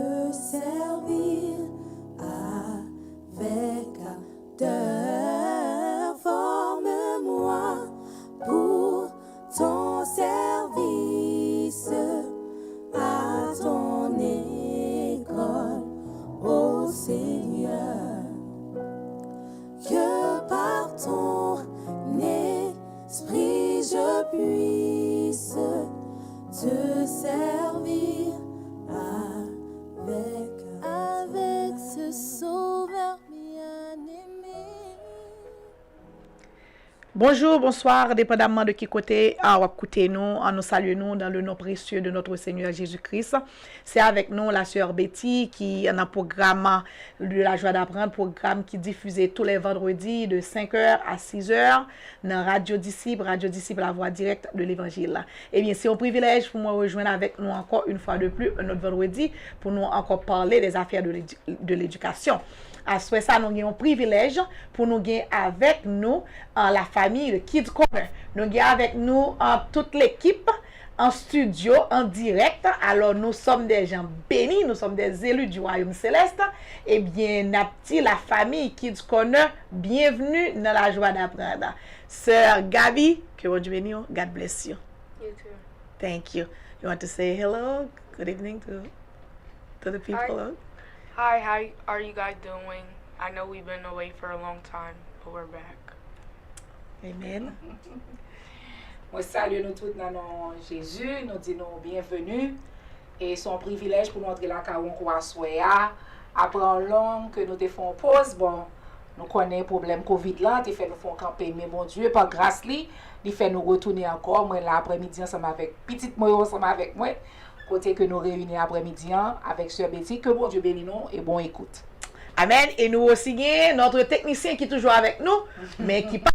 te servir avec ardeur. Forme-moi pour ton service à ton école, ô Seigneur, que par ton esprit je puisse te servir avec ce sauveur bien-aimé. Bonjour, bonsoir, dépendamment de qui côté à écouter nous, nous saluons dans le nom précieux de notre Seigneur Jésus-Christ. C'est avec nous la sœur Betty qui a un programme de la joie d'apprendre, programme qui diffusé tous les vendredis de 5h à 6h dans Radio Disciple, la voix directe de l'Évangile. Eh bien, c'est un privilège pour moi de rejoindre avec nous encore une fois de plus un autre vendredi pour nous encore parler des affaires de l'éducation. À ce ça, nous avons un privilège pour nous gagner avec nous la famille de Kids Corner. Nous avons avec nous toute l'équipe en studio, en direct. Alors, nous sommes des gens bénis, nous sommes des élus du royaume céleste. Eh bien, la famille Kids Corner, bienvenue dans la joie d'apprendre. Sœur Gabi, que Dieu bénisse, God bless you. You too. Thank you. You want to say hello, good evening to the people? Hi, how are you guys doing? I know we've been away for a long time, but we're back. Amen. Moi, salue nous tous dans le nom de Jésus, nous disons bienvenue. Et c'est un privilège pour nous entrer là quand on croit soya. Après un long que nous te faisons pause, bon, nous connaissons le problème Covid là, tu fait nous faire camper, mais mon Dieu, par grâce li, il fait nous retourner encore. Moi, l'après-midi, ensemble avec petite moi, ensemble avec moi. Côté que nous réunissons après-midi avec Sœur Betty, que bon Dieu bénisse nous et bon écoute. Amen. Et nous aussi, notre technicien qui est toujours avec nous, mais qui pas.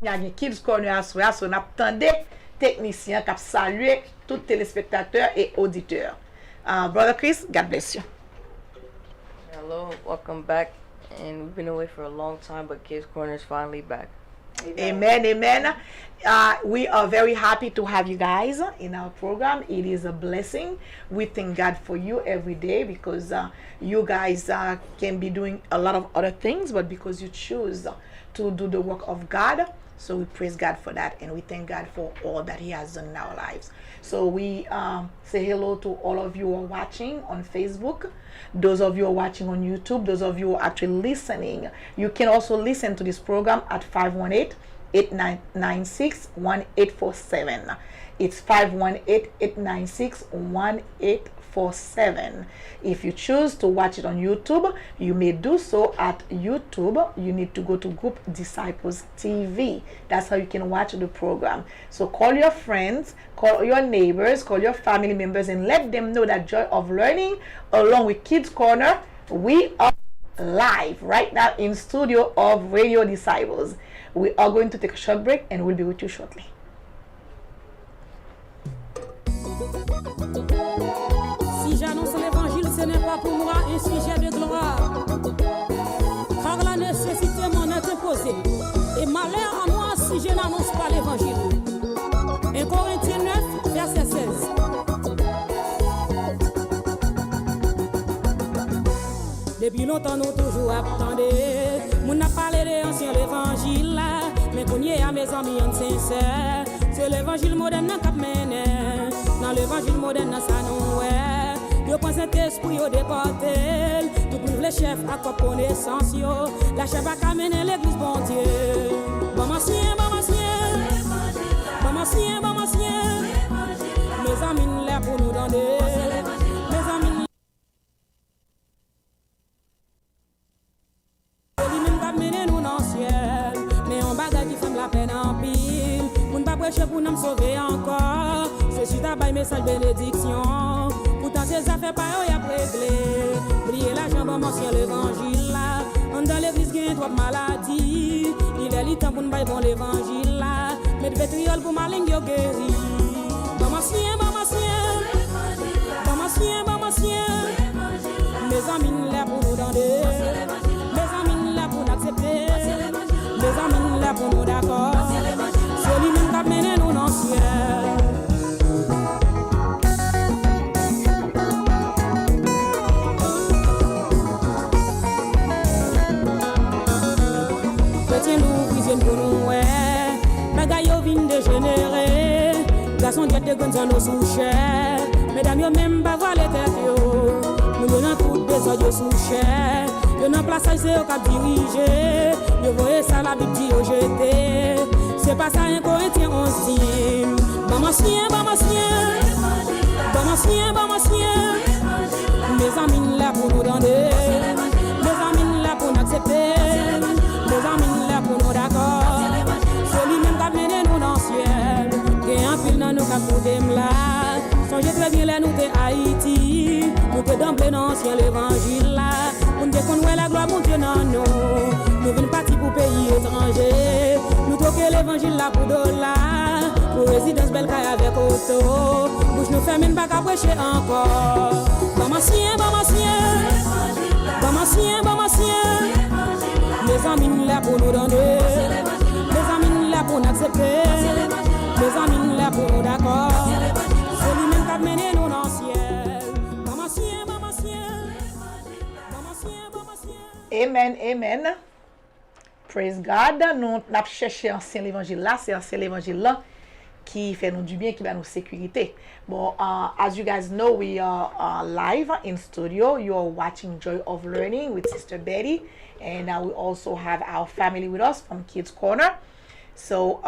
Il y a un Kids Corner à soi, on attendait technicien qui a salué tous les téléspectateurs et auditeurs. Brother Chris, God bless you. Hello, welcome back. And we've been away for a long time, but Kids Corner is finally back. Amen, amen. We are very happy to have you guys in our program. It is a blessing. We thank God for you every day because you guys can be doing a lot of other things, but because you choose to do the work of God, so we praise God for that, and we thank God for all that He has done in our lives. So we say hello to all of you who are watching on Facebook, those of you who are watching on YouTube, those of you who are actually listening. You can also listen to this program at 518-896-1847. It's 518-896-1847. If you choose to watch it on YouTube, you may do so at YouTube. You need to go to Groupe Disciples TV. That's how you can watch the program. So call your friends, call your neighbors, call your family members, and let them know that Joy of Learning, along with Kids Corner, we are live right now in studio of Radio Disciples. We are going to take a short break and we'll be with you shortly. Si j'annonce l'évangile, ce n'est pas pour moi un sujet de gloire, car la nécessité m'en est imposée, et malheur à moi si je n'annonce pas l'évangile. 1 Corinthiens 9, verset 16. Depuis longtemps, nous toujours attendons. Mon a parlé de l'ancien l'évangile, mais qu'on y est à mes amis en sincère. C'est l'évangile moderne qui mène. Dans l'évangile moderne, ça nous est. Yo pense esprit au déporté. Tout pour les chefs à quoi connaissance yo. La chef a mené l'église bon Dieu. Bon ancien, bon ancien. Bon ancien, bon ancien. Mes amis là pour nous donner. Mes amis. Mais on bagarre qui fait la peine en pile. Pour ne pas prêcher pour nous sauver encore. C'est suite à bail message bénédiction. Pourtant ces affaires pas y a réglé. Briller l'argent bon mention l'évangile là. On dans l'église gagne trop de maladies. Il est le temps pour nous bailler bon l'évangile là. Mettre vétriol pour maligne yo guéri. Bon ancien, bon ancien. Bon ancien, bon ancien. Mes amis là pour nous donner. Mes amis là pour nous accepter. Mes amis là pour nous d'accord. C'est lui-même qui a mené nous dans le ciel. garçon diète de grandes nos sous-chères. Mesdames, yo même pas voir les têtes yo. Nous donnons tout des autres sous-chères. Yo nan place c'est au cap dirigé. Yo voyez ça la Bible dit au jeté. C'est pas ça un Corinthien 11 dit. Bon chien, bon chien. Bon chien, bon chien. Mes amis là pour nous donner. Mes amis là pour nous accepter. Mes amis là pour nous d'accord. C'est lui-même qui a mené nous dans le ciel. Qui en pile dans nous cap pour dem là. Songez très bien là nous t'es Haïti. Nous t'es d'emblée dans le ciel l'évangile là. On dit qu'on voit la gloire mon Dieu dans nous. Nous venons partir pour pays étrangers. Nous toquons l'évangile là pour dollar. Pour résidence belle caille avec auto. Bouche nous fait même pas qu'à prêcher encore. Bon chien, bon chien. Bon chien, bon chien. Les amis là pour nous donner. Les amis là pour nous accepter. Les amis là pour nous d'accord. C'est lui-même qui a mené nous dans le ciel. Bon chien, bon chien. Bon chien, bon chien. Amen, amen. Praise God. Nous avons cherché ancien l'évangile là. C'est ancien l'évangile là qui fait nous du bien, qui va nous sécurité. Bon, as you guys know, we are live in studio. You are watching Joy of Learning with Sister Betty. And we also have our family with us from Kids Corner. So,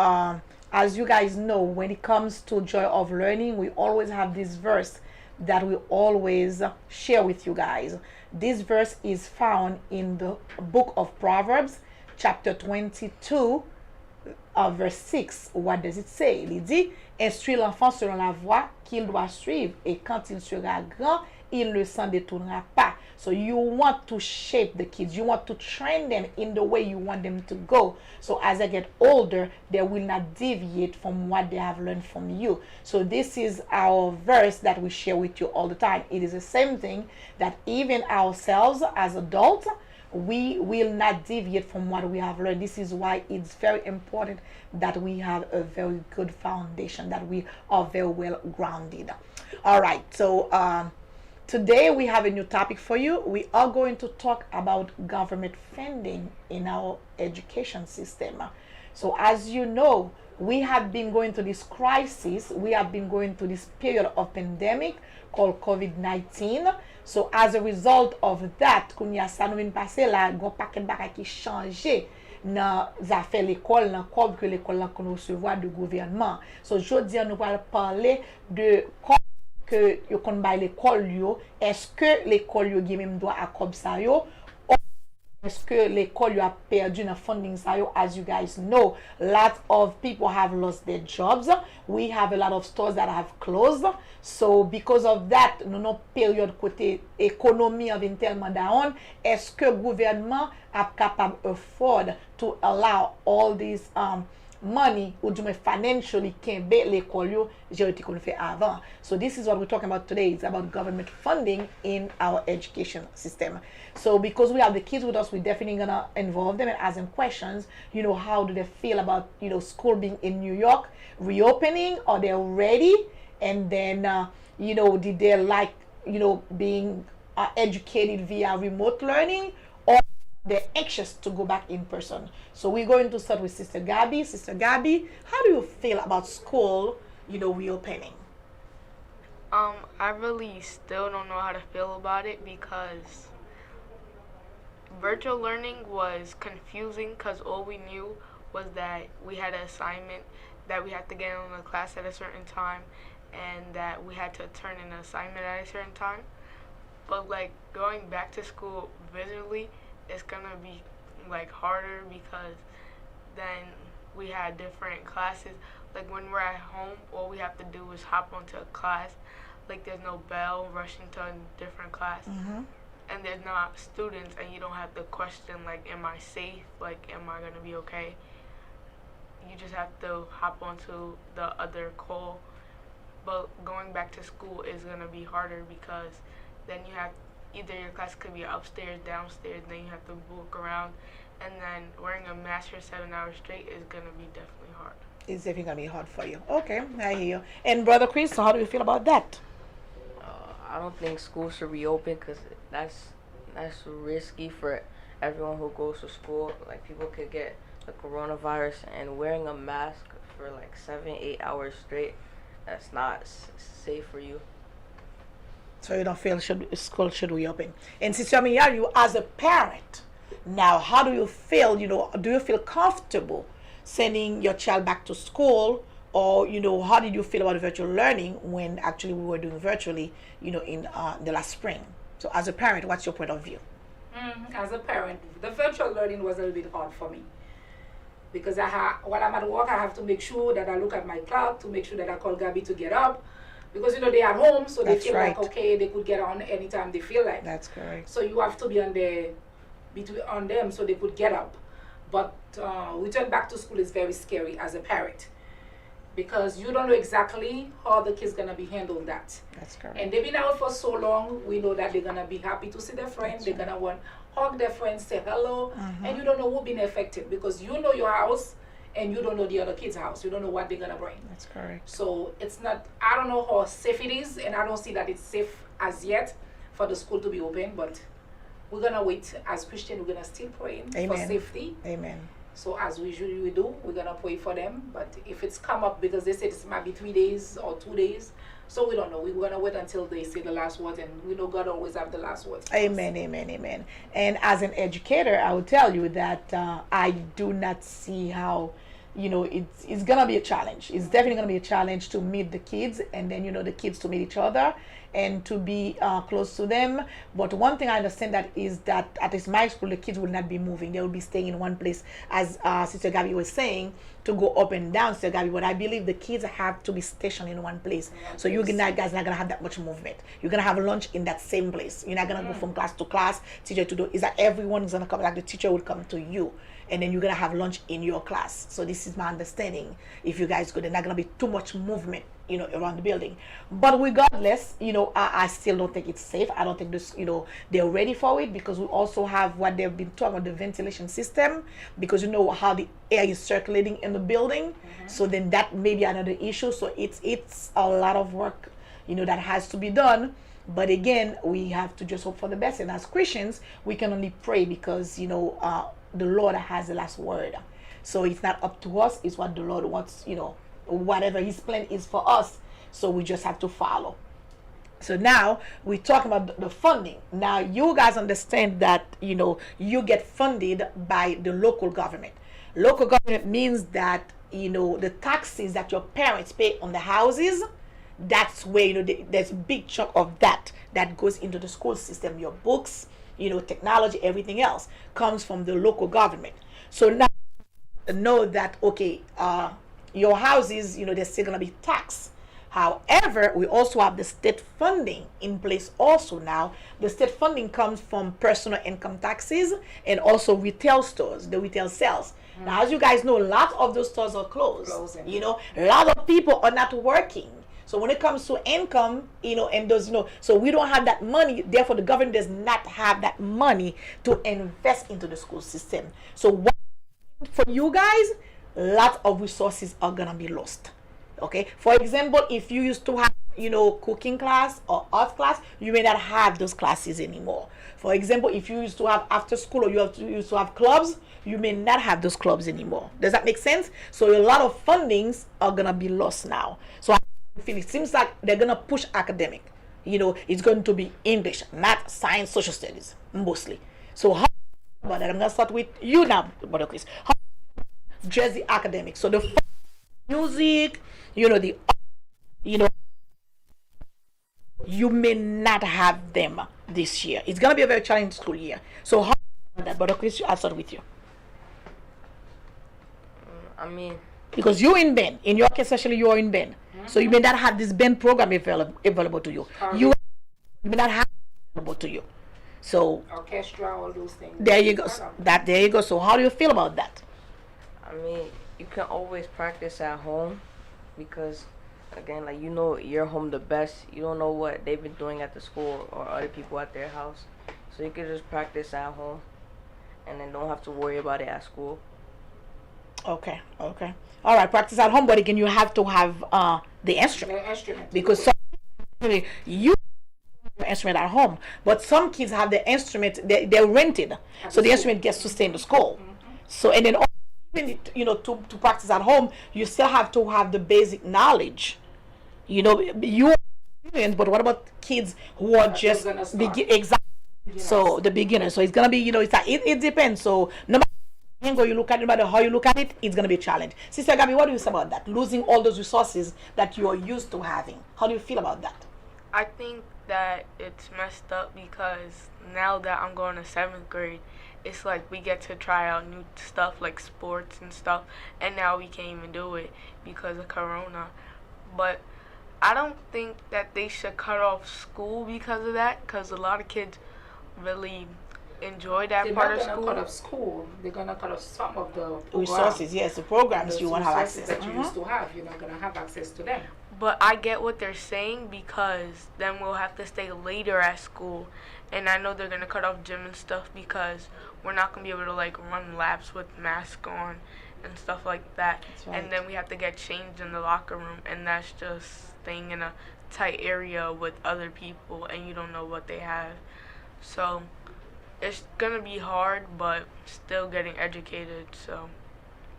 as you guys know, when it comes to Joy of Learning, we always have this verse that we always share with you guys. This verse is found in the book of Proverbs, chapter 22, verse 6. What does it say? Il dit, instruis l'enfant selon la voie qu'il doit suivre, et quand il sera grand, il ne s'en détournera pas. So you want to shape the kids. You want to train them in the way you want them to go. So as they get older, they will not deviate from what they have learned from you. So this is our verse that we share with you all the time. It is the same thing that even ourselves as adults, we will not deviate from what we have learned. This is why it's very important that we have a very good foundation, that we are very well grounded. All right, so today we have a new topic for you. We are going to talk about government funding in our education system. So as you know, we have been going through this crisis. We have been going through this period of pandemic called COVID-19. So as a result of that, kounya sa nou vin pase la, gon paket bagay ki chanje nan zafè l'école, nan kob que l'école la kon recevoir de gouvernement. So jodi an nou pal parler de kob que yo kon bay l'école yo, est-ce que l'école yo gen même droit à kob sa yo? Est-ce que l'école a perdu dans funding sa yo? As you guys know, lots of people have lost their jobs. We have a lot of stores that have closed. So because of that, nous non période côté économie avin tellement down, est-ce que gouvernement a capable afford to allow all this money ou du moins financially kembe l'école yo jérité qu'on fait avant. So this is what we're talking about today. It's about government funding in our education system. So because we have the kids with us, we're definitely gonna involve them and ask them questions. You know, how do they feel about, you know, school being in New York reopening? Are they ready? And then you know, did they like, you know, being educated via remote learning, or they're anxious to go back in person? So we're going to start with Sister Gabby. Sister Gabby, how do you feel about school, you know, reopening? I really still don't know how to feel about it because virtual learning was confusing because all we knew was that we had an assignment that we had to get in the class at a certain time and that we had to turn in an assignment at a certain time. But like going back to school visually, it's gonna be like harder because then we had different classes. Like when we're at home, all we have to do is hop onto a class. Like there's no bell rushing to a different class. Mm-hmm. And there's not students and you don't have to question like, am I safe? Like, am I gonna be okay? You just have to hop onto the other call. But going back to school is gonna be harder because then you have either your class could be upstairs, downstairs, then you have to walk around, and then wearing a mask for 7 hours straight is gonna be definitely hard. It's definitely gonna be hard for you. Okay, I hear you. And Brother Chris, so how do you feel about that? I don't think school should reopen because that's risky for everyone who goes to school. Like people could get the coronavirus, and wearing a mask for like 7-8 hours straight, that's not safe for you. So you don't feel school should reopen. And Sister Mia, you as a parent, now how do you feel? Do you feel comfortable sending your child back to school, or how did you feel about virtual learning when actually we were doing virtually, in the last spring? So as a parent, what's your point of view? As a parent, the virtual learning was a little bit hard for me because while I'm at work, I have to make sure that I look at my clock to make sure that I call Gabby to get up. Because they're at home, so they feel like okay, they could get on anytime they feel like. That's correct. So you have to be on them so they could get up. But return back to school is very scary as a parent because you don't know exactly how the kid's gonna be handling that. That's correct. And they've been out for so long, we know that they're gonna be happy to see their friends. They're gonna want hug their friends, say hello, and you don't know who's been affected because you know your house. And you don't know the other kid's house. You don't know what they're going to bring. That's correct. So it's not, I don't know how safe it is, and I don't see that it's safe as yet for the school to be open, but we're going to wait. As Christians, we're going to still pray for safety. Amen. So as we usually do, we're going to pray for them. But if it's come up, because they said it might be 3 days or 2 days, so we don't know. We're going to wait until they say the last word, and we know God always have the last word. Amen, amen, amen. And as an educator, I will tell you that I do not see how it's gonna be a challenge. It's definitely gonna be a challenge to meet the kids, and then the kids to meet each other and to be close to them. But one thing I understand that is that at least my school, the kids will not be moving. They will be staying in one place, as Sister Gabby was saying, to go up and down, Sister Gabby. But I believe the kids have to be stationed in one place. So you guys not gonna have that much movement. You're gonna have lunch in that same place. You're not gonna go from class to class, teacher to do. Is that everyone is gonna come? Like the teacher will come to you, and then you're gonna have lunch in your class. So this is my understanding. If you guys go, there's not gonna be too much movement, around the building. But regardless, I still don't think it's safe. I don't think this, they're ready for it, because we also have what they've been talking about, the ventilation system, because how the air is circulating in the building. So then that may be another issue. So it's a lot of work, that has to be done. But again, we have to just hope for the best. And as Christians, we can only pray, because the Lord has the last word. So it's not up to us, it's what the Lord wants, whatever his plan is for us. So we just have to follow. So now we're talking about the funding. Now you guys understand that you get funded by the local government. Local government means that the taxes that your parents pay on the houses, that's where there's a big chunk of that goes into the school system. Your books, technology, everything else comes from the local government. So now know that okay, your houses, they're still gonna be taxed. However, we also have the state funding in place also now. The state funding comes from personal income taxes and also retail stores, the retail sales. Now, as you guys know, lots of those stores are closing. A lot of people are not working. So when it comes to income, and those, so we don't have that money. Therefore, the government does not have that money to invest into the school system. So what, for you guys, lots of resources are gonna be lost. Okay. For example, if you used to have, cooking class or art class, you may not have those classes anymore. For example, if you used to have after school, or used to have clubs, you may not have those clubs anymore. Does that make sense? So a lot of fundings are gonna be lost now. So it seems like they're gonna push academic. It's going to be English, math, science, social studies mostly. So how about that? I'm gonna start with you now, Brother Chris. How Jersey academic? So the music, the you may not have them this year. It's gonna be a very challenging school year. So how about that, Brother Chris? I'll start with you. Because you're in Ben. In your case, especially, you're in Ben. So you may not have this Ben program available to you. You may not have it available to you. So orchestra, all those things. There you go. There you go. So how do you feel about that? You can always practice at home, because again, you're home the best. You don't know what they've been doing at the school or other people at their house. So you can just practice at home and then don't have to worry about it at school. Okay. All right, practice at home, but again, you have to have the instrument. Because some you have the instrument at home, but some kids have the instrument, they're rented, so the instrument gets to stay in the school. So, and then even to practice at home, you still have to have the basic knowledge You know, you are experienced, but what about kids who are just gonna start. exactly? So the beginner. So it's gonna be, it depends. So no matter how angle you look at it, no matter how you look at it, it's gonna be a challenge. Sister Gabi, what do you say about that? Losing all those resources that you are used to having. How do you feel about that? I think that it's messed up because now that I'm going to 7th grade, it's like we get to try out new stuff like sports and stuff, and now we can't even do it because of Corona. But I don't think that they should cut off school because of that, because a lot of kids really enjoy that part of They're not school. gonna cut off school. They're gonna cut off some of the Resources, yes, the programs those you won't have resources access. that you used to have. You're not gonna have access to them. But I get what they're saying because then we'll have to stay later at school. And I know they're going to cut off gym and stuff because we're not going to be able to like run laps with masks on and stuff like that. That's right. And then we have to get changed in the locker room, and that's just staying in a tight area with other people and you don't know what they have. So it's going to be hard, but still getting educated, so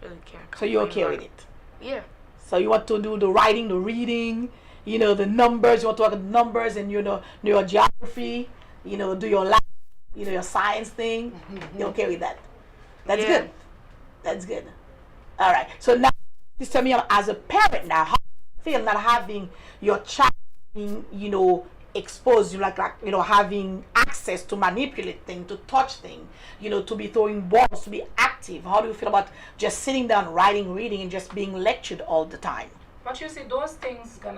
really can't So you're okay complain with about it? Yeah. So you want to do the writing, the reading, the numbers. You want to work with numbers and your geography. Do your lab, your science thing. You're okay with that? That's Yeah. good. That's good. All right. So now, just tell me, as a parent now, how do you feel not having your child being, exposed, having access to manipulate things, to touch things, to be throwing balls, to be active? How do you feel about just sitting down, writing, reading, and just being lectured all the time? But you see, those things they're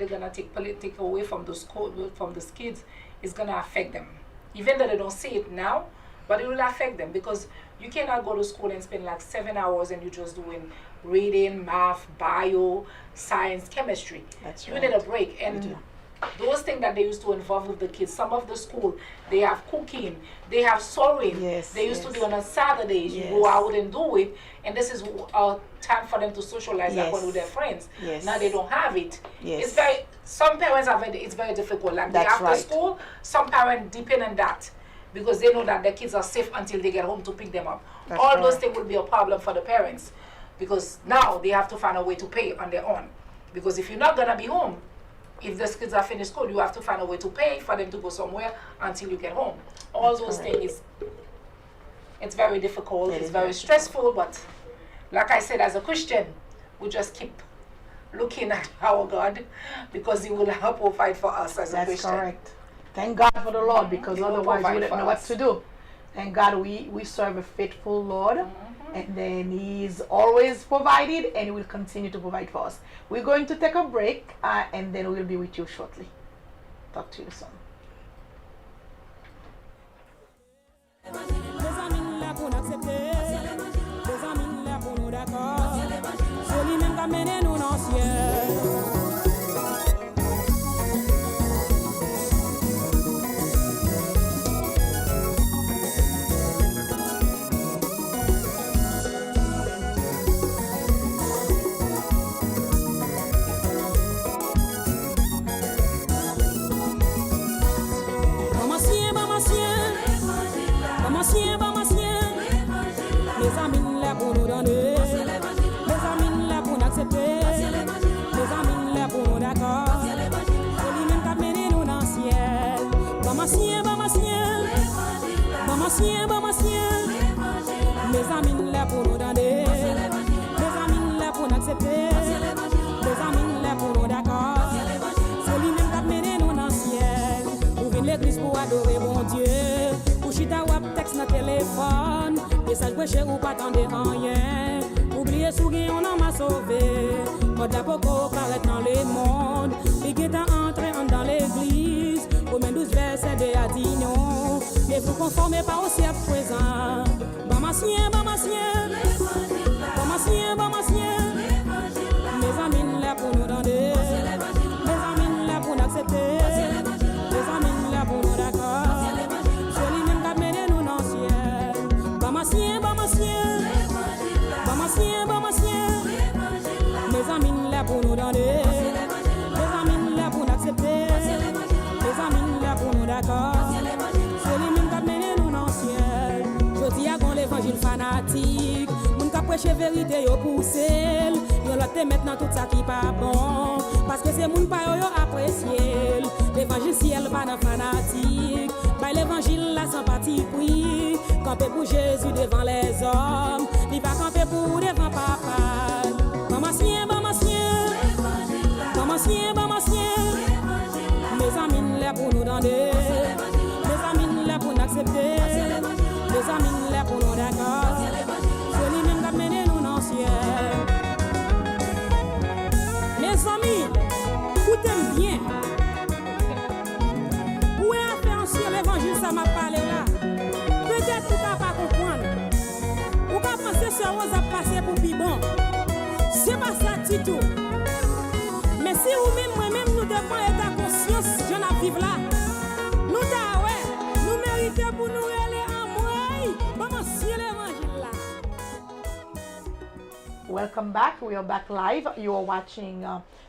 gonna take away from the school, from the kids, is gonna affect them. Even though they don't see it now, but it will affect them because you cannot go to school and spend like 7 hours and you're just doing reading, math, bio, science, chemistry. That's You right. need a break. And those things that they used to involve with the kids, some of the school, they have cooking, they have sewing. Yes, They used to yes. do on a Saturdays. You Yes. go out and do it, and this is a time for them to socialize like Yes. one with their friends. Yes. Now they don't have it. Yes. Some parents it's very difficult. Like That's after right. school, some parents depend on that because they know that their kids are safe until they get home to pick them up. That's All those right. things will be a problem for the parents because now they have to find a way to pay on their own. Because if you're not gonna be home, if the kids are finished school, you have to find a way to pay for them to go somewhere until you get home. All those things, it's very difficult, It it's is very very stressful, but like I said, as a Christian, we just keep looking at our God because He will help provide for us as a That's Christian. correct. Thank God for the Lord, because He will otherwise we provide wouldn't for know what us. to do. Thank God we serve a faithful Lord, and then He's always provided, and He will continue to provide for us. We're going to take a break, and then we'll be with you shortly. Talk to you soon. Les amis là pour nous accepter, les amis là pour nous d'accord. C'est lui-même qui a mené nous dans le ciel. Les amis là pour nous donner, les amis là pour nous accepter, les amis là pour nous d'accord. C'est lui-même qui a mené nous dans le ciel. Maman ciel, maman ciel, maman ciel, maman ciel. Les amis là pour nous donner, les amis là pour nous accepter, les amis là pour nous d'accord. C'est lui-même qui a mené nous dans le ciel. Pour venir l'église pour adorer mon Dieu. Pour chita wap texte dans téléphone. Message prêché ou pas attendre rien. Oubliez sous qui on en m'a sauvé. Quand la poco paraît dans les mondes. Et qui est entré dans l'église. Romains 12 verset 2 à 10 non. Mais vous conformez pas au ciel présent. Maman sien, maman sien. Maman sien, maman sien. Les amis là pour nous donner. Les amis là pour nous accepter. Les amis là pour nous d'accord. C'est lui-même qui a mené nous dans le ciel. Maman sien, maman sien. Maman sien, maman sien. Les amis là pour nous donner. Les amis là pour nous accepter. Les amis là pour nous d'accord. C'est lui-même qui a mené nous dans le ciel. Je dis à l'évangile fanatique. Moun ka prêcher vérité yo poussé yo l'autre maintenant tout ça qui pas bon parce que c'est moun pa yo apprécié l'évangile ciel pas dans fanatique bah l'évangile la sympathie oui camper pour Jésus devant les hommes il va camper pour devant papa maman sien mes amis là pour nous donner mes amis là pour nous accepter mes amis là pour nous d'accord c'est lui même qui mène nous dans le ciel mes amis écoutez bien où est affaire sur l'évangile ça m'a parlé là peut-être vous pas comprendre ou pas penser sur vous a passé pour plus bon c'est pas ça du tout mais si vous-même moi-même nous devons être conscience je n'en vivre là nous ta ouais nous méritons pour nous aller en moi maman si l'évangile là. Welcome back. We are back live. You are watching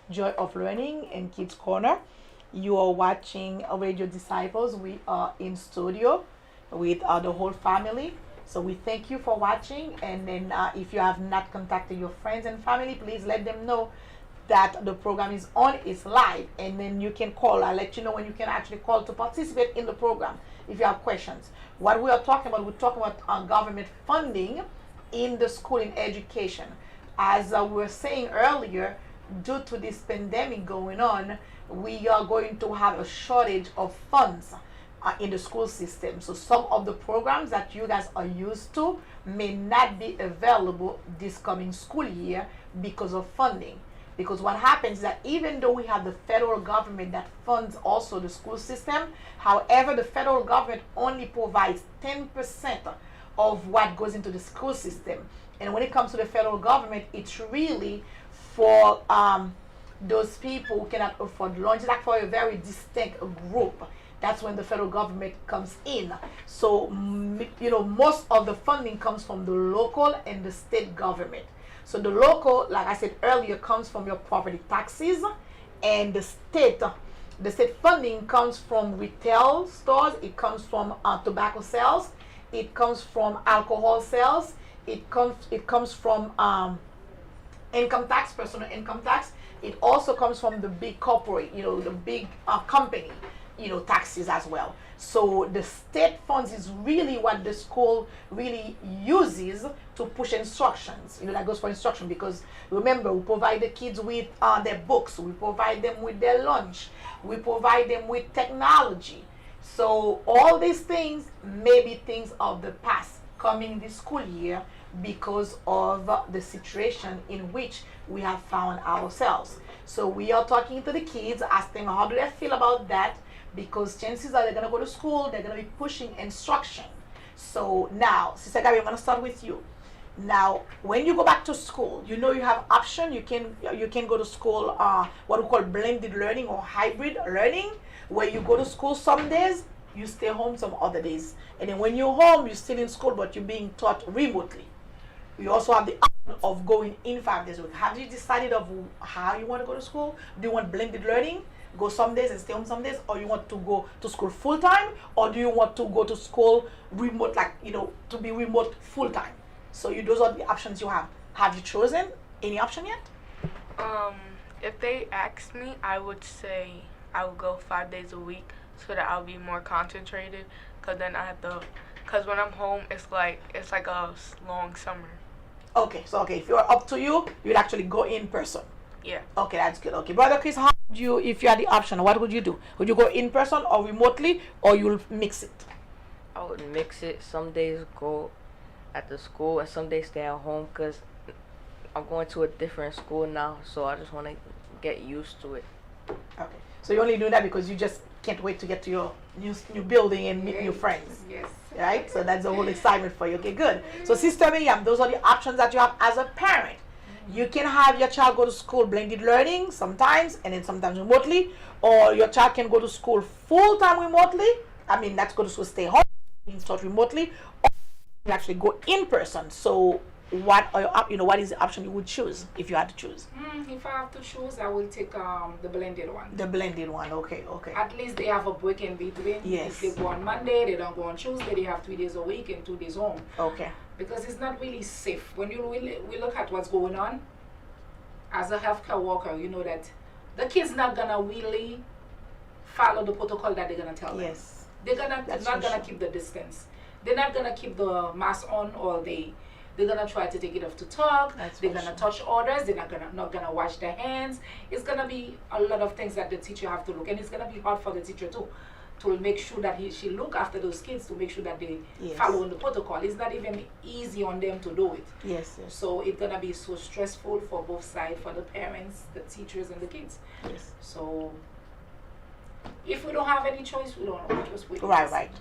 Joy of Learning in Kids Corner. You are watching Radio Disciples. We are in studio with the whole family. So we thank you for watching. And then if you have not contacted your friends and family, please let them know that the program is on, it's live. And then you can call. I'll let you know when you can actually call to participate in the program if you have questions. What we are talking about, we're talking about government funding in the school in education. As we were saying earlier, due to this pandemic going on, we are going to have a shortage of funds in the school system. So some of the programs that you guys are used to may not be available this coming school year because of funding. Because what happens is that even though we have the federal government that funds also the school system, however, the federal government only provides 10% of what goes into the school system. And when it comes to the federal government, it's really for those people who cannot afford lunch. It's like for a very distinct group. That's when the federal government comes in. So, you know, most of the funding comes from the local and the state government. So the local, like I said earlier, comes from your property taxes, and the state funding comes from retail stores. It comes from tobacco sales. It comes from alcohol sales. It comes from income tax, personal income tax. It also comes from the big corporate, you know, the big company, you know, taxes as well. So the state funds is really what the school really uses to push instructions. You know, that goes for instruction, because remember, we provide the kids with their books, we provide them with their lunch, we provide them with technology. So all these things may be things of the past coming this school year because of the situation in which we have found ourselves. So we are talking to the kids, asking them how do they feel about that, because chances are they're going to go to school, they're going to be pushing instruction. So now, Sister Gabby, I'm going to start with you. Now, when you go back to school, you know you have option. You can go to school, what we call blended learning or hybrid learning, where you go to school some days, you stay home some other days. And then when you're home, you're still in school, but you're being taught remotely. You also have the option of going in 5 days a week. Have you decided of how you want to go to school? Do you want blended learning, go some days and stay home some days, or you want to go to school full time, or do you want to go to school remote, like, you know, to be remote full time? So those are the options you have. Have you chosen any option yet? If they asked me, I would say I would go 5 days a week so that I'll be more concentrated. Cause then cause when I'm home, it's like a long summer. Okay, so if you're up to you, you'd actually go in person. Yeah. Okay, that's good. Okay, Brother Chris, how would you, if you had the option, what would you do? Would you go in person or remotely, or you'll mix it? I would mix it. Some days go at the school and some days stay at home, because I'm going to a different school now, so I just want to get used to it. Okay, so you only do that because you just can't wait to get to your new building and meet new friends. Yes. Right? So that's the whole excitement for you. Okay, good. So Sister Miriam, those are the options that you have as a parent. You can have your child go to school blended learning sometimes, and then sometimes remotely, or your child can go to school full-time remotely. I mean, that's go to school, stay home, taught remotely, or you actually go in person. So what are what is the option you would choose if you had to choose? If I have to choose, I will take the blended one. The blended one, okay. At least they have a break in between. Yes. If they go on Monday, they don't go on Tuesday. They have 3 days a week and 2 days home. Okay. Because it's not really safe. When we look at what's going on, as a healthcare worker, you know that the kid's not gonna really follow the protocol that they're gonna tell them. Yes. They're not gonna keep the distance. They're not gonna keep the mask on all day. They're gonna try to take it off to talk. They're gonna touch others. They're not gonna wash their hands. It's gonna be a lot of things that the teacher have to look, and it's gonna be hard for the teacher too, to make sure that she look after those kids, to make sure that they follow the protocol. It's not even easy on them to do it. Yes. So it's gonna be so stressful for both sides, for the parents, the teachers, and the kids. Yes. So if we don't have any choice, we don't have choice. Right.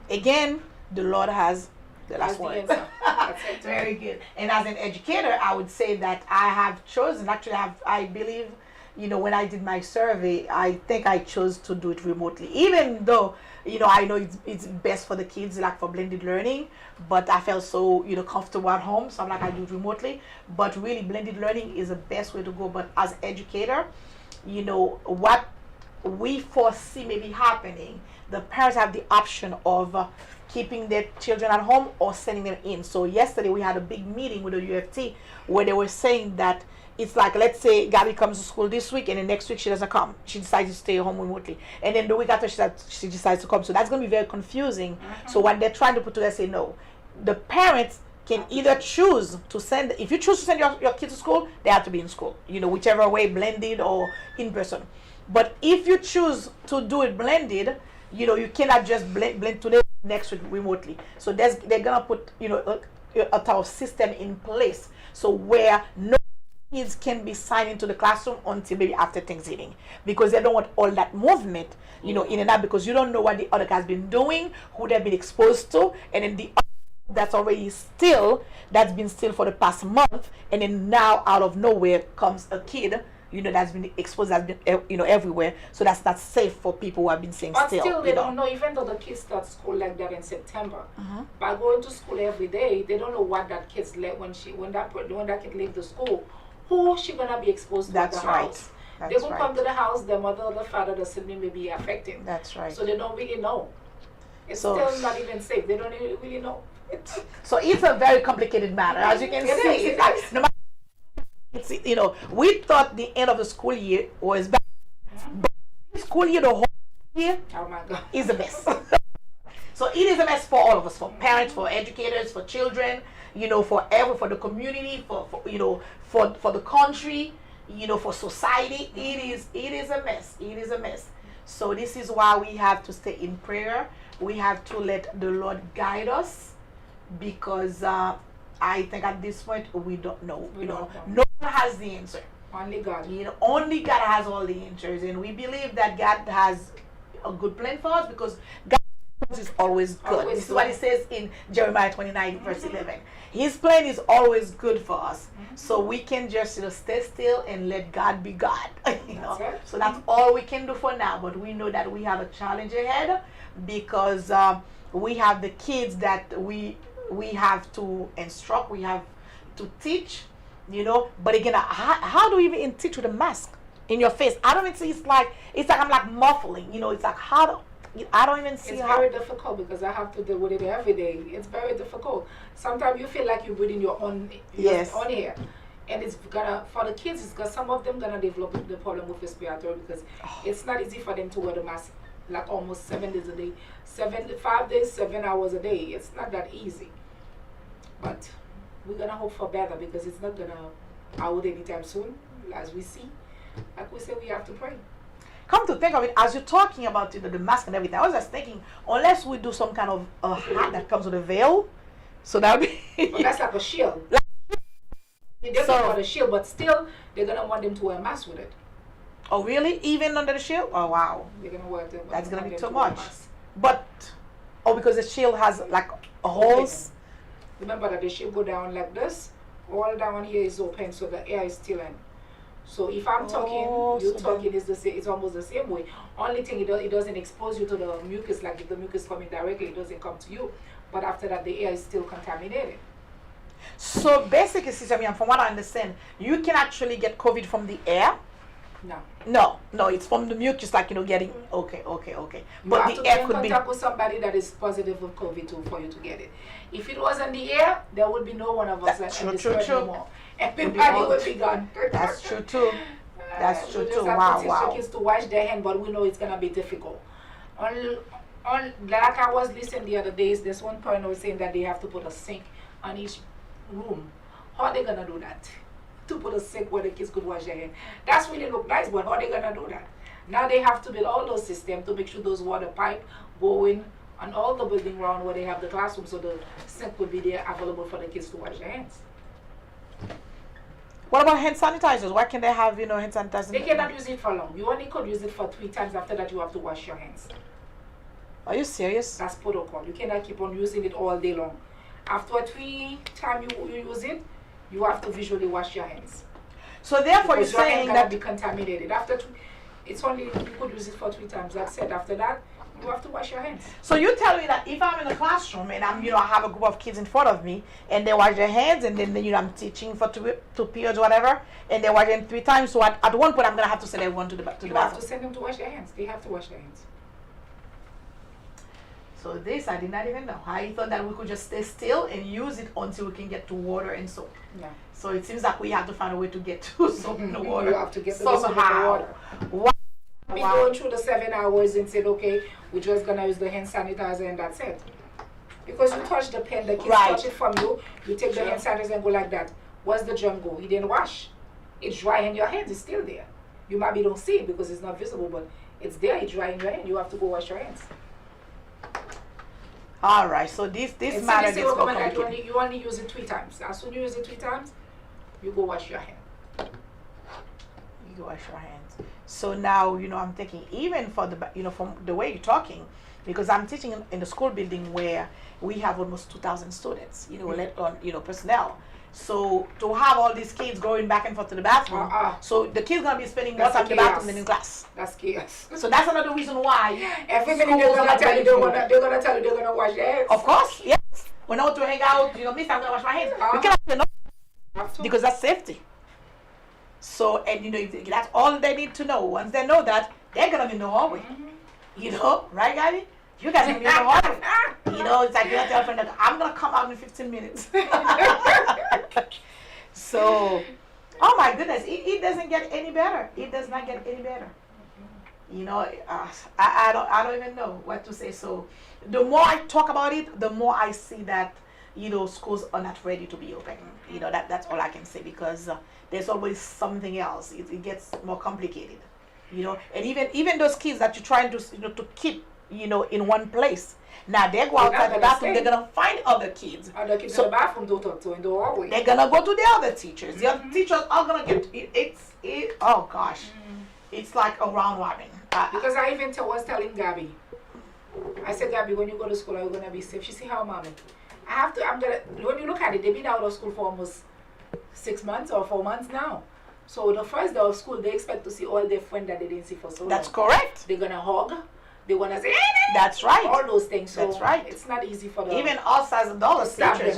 Again, the Lord has the last word. That's it. Very good. And as an educator, I would say that I have chosen, actually I believe, when I did my survey, I think I chose to do it remotely, even though, I know it's best for the kids, like for blended learning, but I felt so, comfortable at home. So I'm like, I do it remotely, but really blended learning is the best way to go. But as educator, what we foresee maybe happening, the parents have the option of keeping their children at home or sending them in. So yesterday we had a big meeting with the UFT where they were saying that it's like, let's say Gabby comes to school this week and then next week she doesn't come. She decides to stay home remotely. And then the week after she decides to come. So that's going to be very confusing. So what they're trying to put together, say no. The parents can either choose to send, if you choose to send your kids to school, they have to be in school. Whichever way, blended or in person. But if you choose to do it blended, you cannot just blend today, next week remotely. So they're gonna put a type of system in place, so where no kids can be signed into the classroom until maybe after Thanksgiving, because they don't want all that movement, in and out, because you don't know what the other guy's been doing, who they've been exposed to, and then the that's been still for the past month, and then now out of nowhere comes a kid that's been exposed, that's been everywhere. So that's not safe for people who have been saying but still they don't know, even though the kids start school like that in September, by going to school every day, they don't know what that kid's let when that kid leave the school, who she gonna be exposed to at the house. They will come to the house, their mother or the father, the sibling may be affected. That's right. So they don't really know. It's still not even safe. They don't even really know. So it's a very complicated matter, as you can see. No matter, we thought the end of the school year was bad, but the school year, the whole year, oh my God, is a mess. So it is a mess for all of us, for parents, for educators, for children, for the community, for the country, for society. It is a mess. It is a mess. So this is why we have to stay in prayer. We have to let the Lord guide us, because I think at this point we don't know. No one has the answer. Only God. Only God has all the answers, and we believe that God has a good plan for us, because God is always good. This is what it says in Jeremiah 29 verse 11. His plan is always good for us. So we can just stay still and let God be God. So that's all we can do for now. But we know that we have a challenge ahead, because we have the kids that we have to instruct, we have to teach, but again, how do you even teach with a mask in your face? I don't even see, it's like I'm like muffling, it's like, I don't even see how. It's very difficult, because I have to deal with it every day. It's very difficult. Sometimes you feel like you're breathing your own air. And it's gonna, for the kids, it's because some of them gonna develop the problem with respiratory, because it's not easy for them to wear the mask like almost 7 days a day, 5 days, 7 hours a day. It's not that easy. But we're gonna hope for better, because it's not gonna out anytime soon, as we see. Like we say, we have to pray. Come to think of it, as you're talking about the mask and everything, I was just thinking, unless we do some kind of a hat that comes with a veil, so that would be. But that's like a shield. They're talking about a shield, but still, they're gonna want them to wear a mask with it. Oh really? Even under the shield? Oh wow. They're gonna wear them. That's gonna be too much. But because the shield has like a holes. Remember that the shield go down like this. All down here is open, so the air is still in. So if I'm talking, you're talking, is the same. It's almost the same way. Only thing, it doesn't expose you to the mucus. Like if the mucus coming directly, it doesn't come to you. But after that, the air is still contaminated. So basically, Sister Miriam, from what I understand, you can actually get COVID from the air. No, it's from the milk, just like getting. Okay. You But have the to air be in could be. contact with somebody that is positive with COVID too for you to get it. If it was in the air, there would be no one of us That's in this true. world anymore. Everybody out. would be gone. That's true too. That's true We too. just have to teach Wow. the kids to wash their hand, but we know it's gonna be difficult. Like I was listening the other days, there's one parent was saying that they have to put a sink on each room. How are they gonna do that? To put a sink where the kids could wash their hand. That's really look nice, but how are they gonna do that? Now they have to build all those systems to make sure those water pipe go in on all the building around where they have the classroom, so the sink would be there available for the kids to wash their hands. What about hand sanitizers? Why can't they have hand sanitizers? They cannot use it for long. You only could use it for 3 times. After that, you have to wash your hands. Are you serious? That's protocol. You cannot keep on using it all day long. After 3 times you use it, you have to visually wash your hands. So therefore, you're Because your hand saying cannot that be contaminated. After it's only you could use it for 3 times. That's it. After that, you have to wash your hands. So you tell me that if I'm in a classroom and I have a group of kids in front of me and they wash their hands and then I'm teaching for two periods, whatever, and they wash them 3 times. So at one point I'm gonna have to send everyone to the You have to bathroom. send them to wash their hands. They have to wash their hands. So this I did not even know. I thought that we could just stay still and use it until we can get to water and soap. Yeah. So it seems like we have to find a way to get to soap and the water. You have to get the soap and the water. Wow. Be going through the 7 hours and said, okay, we're just gonna use the hand sanitizer and that's it. Because you touch the pen, the kids touch it from you, you take the hand sanitizer and go like that. Where's the germ go? You didn't wash. It's dry in your hands, it's still there. You maybe don't see it because it's not visible, but it's there, it's dry in your hand. You have to go wash your hands. All right, so this matter gets more complicated. You only use it 3 times. As soon as you use it 3 times, you go wash your hand. You go wash your hands. So now, I'm thinking even for the, from the way you're talking, because I'm teaching in the school building where we have almost 2,000 students, let on, personnel. So to have all these kids going back and forth to the bathroom, so the kids gonna be spending more time in the bathroom than in class. That's chaos. So that's another reason why. Every minute they're gonna tell you they're gonna wash their hands. Of course, yes. When I want to hang out, miss, I'm gonna wash my hands. We cannot say no because that's safety. So if that's all they need to know. Once they know that, they're gonna be in the hallway. Right, Gabby? You guys are gonna be in the hallway. It's like you're gonna tell a friend that I'm gonna come out in 15 minutes. So, oh my goodness, it doesn't get any better. It does not get any better. I don't even know what to say. So, the more I talk about it, the more I see that schools are not ready to be open. That's all I can say because there's always something else. It gets more complicated. And even those kids that you're trying to to keep in one place. Now they go outside the bathroom, they're gonna find other kids. Other kids in the bathroom don't talk to in the hallway. They're gonna go to the other teachers. The other teachers are gonna get it. Oh gosh, it's like a round robin. Because I even was telling Gabby, I said, Gabby, when you go to school, are you gonna be safe? She said, how, mommy? When you look at it, they've been out of school for almost 6 months or 4 months now. So the first day of school, they expect to see all their friends that they didn't see for so long. That's correct. They're gonna hug. They want to say, that's right. All those things. So that's right. It's not easy for them. Even us as adults, teachers,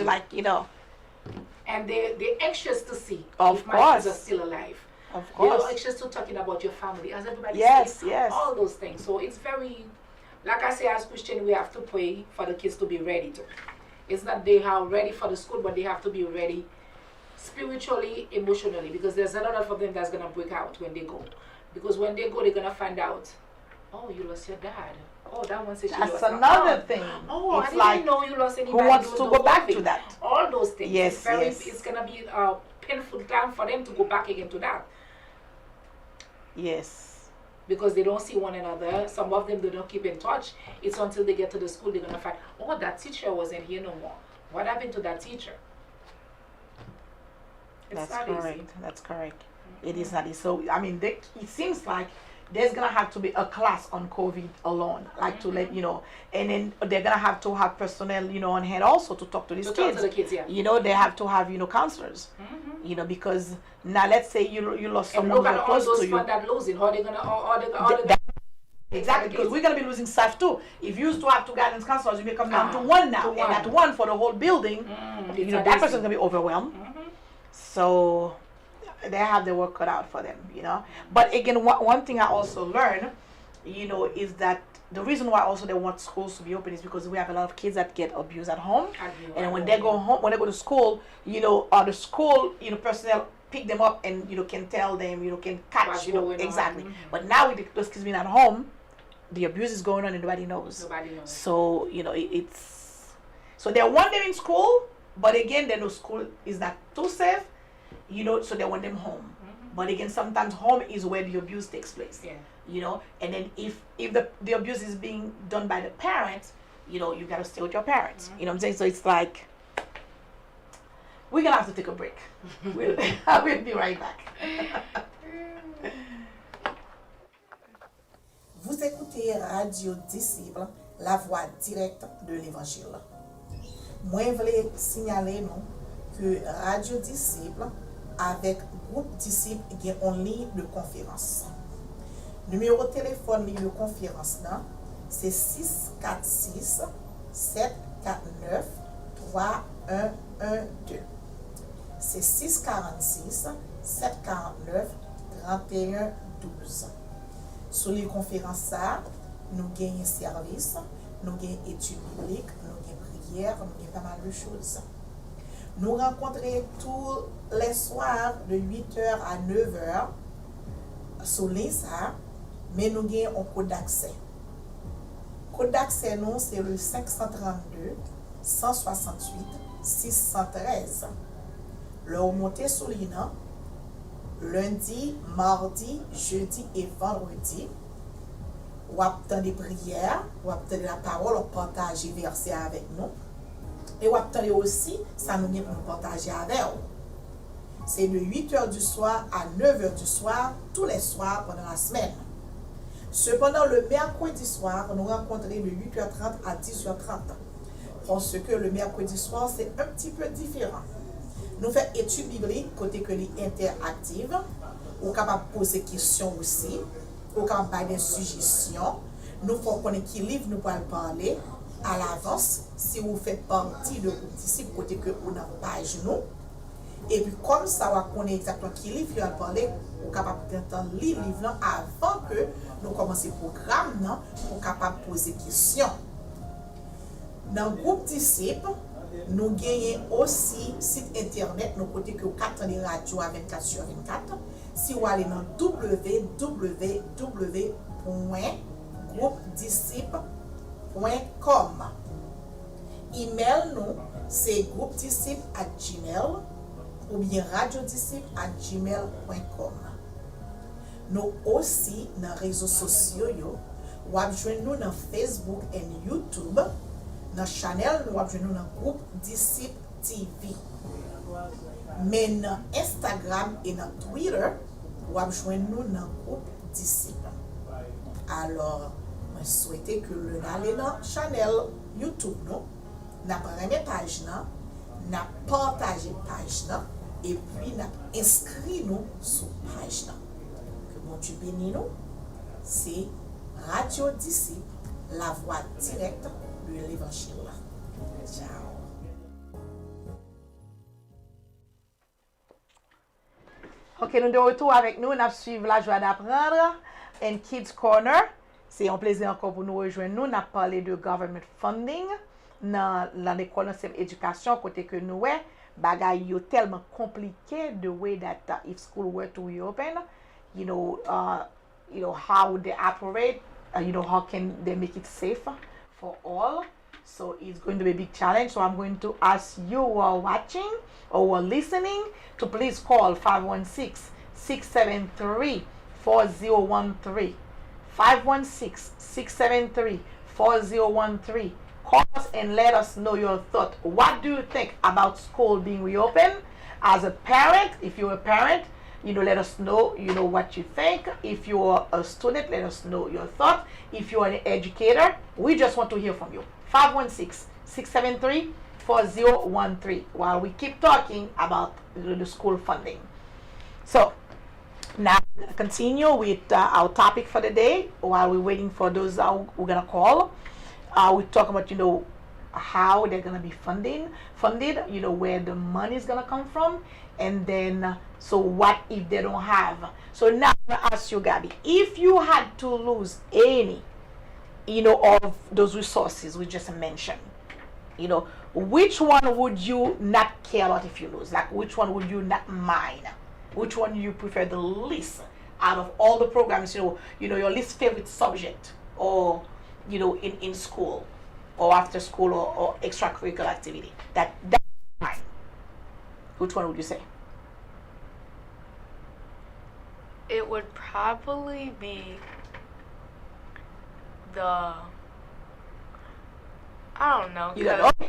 And they're anxious to see if my kids are still alive. Of course. They're anxious to talking about your family. As everybody says, yes. All those things. So it's very, like I say, as Christians, we have to pray for the kids to be ready to. It's not they are ready for the school, but they have to be ready spiritually, emotionally, because there's a lot of them that's going to break out when they go. Because when they go, they're going to find out, oh, you lost your dad. Oh, that one said she lost That's another thing. Oh, it's I didn't know you lost anybody. Who wants to go back to that? All those things. Yes, It's going to be a painful time for them to go back again to that. Yes. Because they don't see one another. Some of them, they don't keep in touch. It's until they get to the school, they're going to find, oh, that teacher wasn't here no more. What happened to that teacher? That's correct. That's correct. It is not easy. So, it seems like there's going to have to be a class on COVID alone, like to let, and then they're going to have personnel, on hand also to talk to these kids. Talk to the kids, yeah. They have to have, counselors, because now let's say you lost someone who was close to you. That losing, how they going to, Exactly, because we're gonna be losing staff too. If you used to have two guidance counselors, you may come down to one now, and that one for the whole building, that person's gonna be overwhelmed. So they have their work cut out for them, But again, one thing I also learned, is that the reason why also they want schools to be open is because we have a lot of kids that get abused at home, and when they go home, when they go to school, the school, personnel pick them up and can tell them, can catch, exactly. But now with those kids being at home, the abuse is going on and nobody knows. So so they want them in school, but again, they know school is not too safe, so they want them home. But again, sometimes home is where the abuse takes place. And then if the abuse is being done by the parents, you gotta stay with your parents. You know what I'm saying? So it's like we're gonna have to take a break. We'll be right back. Vous écoutez Radio Disciple, la voix directe de l'Évangile. Moi, je voulais signaler que Radio Disciple, avec Groupe Disciples, il y a une ligne de conférence. Numéro de téléphone ligne de conférence, c'est 646 749 3112. C'est 646 749 3112. Sur les conférences, nous gagnons service, nous gagnons études bibliques, nous gagnons prière, nous gagnons pas mal de choses. Nous rencontrons tous les soirs de 8h à 9h sur l'INSA, mais nous gagnons un code d'accès. Le code d'accès, c'est le 532 168 613. Le remonter sur l'INA, lundi, mardi, jeudi et vendredi. Ou obtenir des prières, ou obtenir la parole, ou partager verset avec nous. Et ou obtenir aussi, ça nous vient pour nous partager avec vous. C'est de 8h du soir à 9h du soir, tous les soirs pendant la semaine. Cependant, le mercredi soir, nous rencontrons de 8h30 à 10h30. Parce que le mercredi soir, c'est un petit peu différent. Nous faisons études bibliques, côté que les interactives, ou capable de poser des questions aussi, ou capable de faire des suggestions. Nous faisons connaître qui livre nous pouvons parler à l'avance, si vous faites partie de groupe disciples, côté que vous n'avez pas nous. Et puis comme ça, vous connaissez exactement qui livre vous allez parler, vous capable d'entendre le livre avant que nous commencions le programme, pour capable de poser des questions. Dans le groupe disciples, nous gagnons aussi site internet, nous côté que vous captez les radios à 24/24. Si vous allez dans www.groupedisciples.com. Email nous, c'est groupedisciples@gmail ou bien radiodisciples@gmail.com. Nous aussi dans les réseaux sociaux, vous pouvez nous dans Facebook et YouTube. Dans la chaîne, nous avons dans groupe Disciples TV. Mais dans Instagram et dans Twitter, vous avez nous dans groupe Disciples. Alors, je souhaite que nous allions dans la chaîne YouTube, nous prenons la page, nous partagé la page et puis nous inscrit sur la page. Que mon Dieu bénisse nous. C'est Radio Disciples, la voix directe de l'Évangile. Ciao. Ok, nous de retour avec nous. Nous suivons la joie d'apprendre. And Kids Corner. C'est un plaisir encore pour nous rejoindre. Nous avons parlé de government funding dans l'école de éducation, côté que nous avons. Bagay yo tellement compliqué the way that if school were to reopen, how would they operate, how can they make it safer for all. So it's going to be a big challenge. So I'm going to ask you who are watching or who are listening to please call 516-673-4013. 516-673-4013. Call us and let us know your thought. What do you think about school being reopened? As a parent, if you're a parent, let us know, what you think. If you're a student, let us know your thought. If you're an educator, we just want to hear from you. 516-673-4013 while we keep talking about the school funding. So, Now, continue with our topic for the day while we're waiting for those we're gonna call. We talk about how they're gonna be funded. Where the money is gonna come from, and then so what if they don't have? So now I'm gonna ask you, Gabby, if you had to lose any, of those resources we just mentioned, which one would you not care about if you lose? Like, which one would you not mind? Which one you prefer the least out of all the programs? Your least favorite subject, or in school, or after school, or extracurricular activity. That's fine. Which one would you say? It would probably be the, I don't know.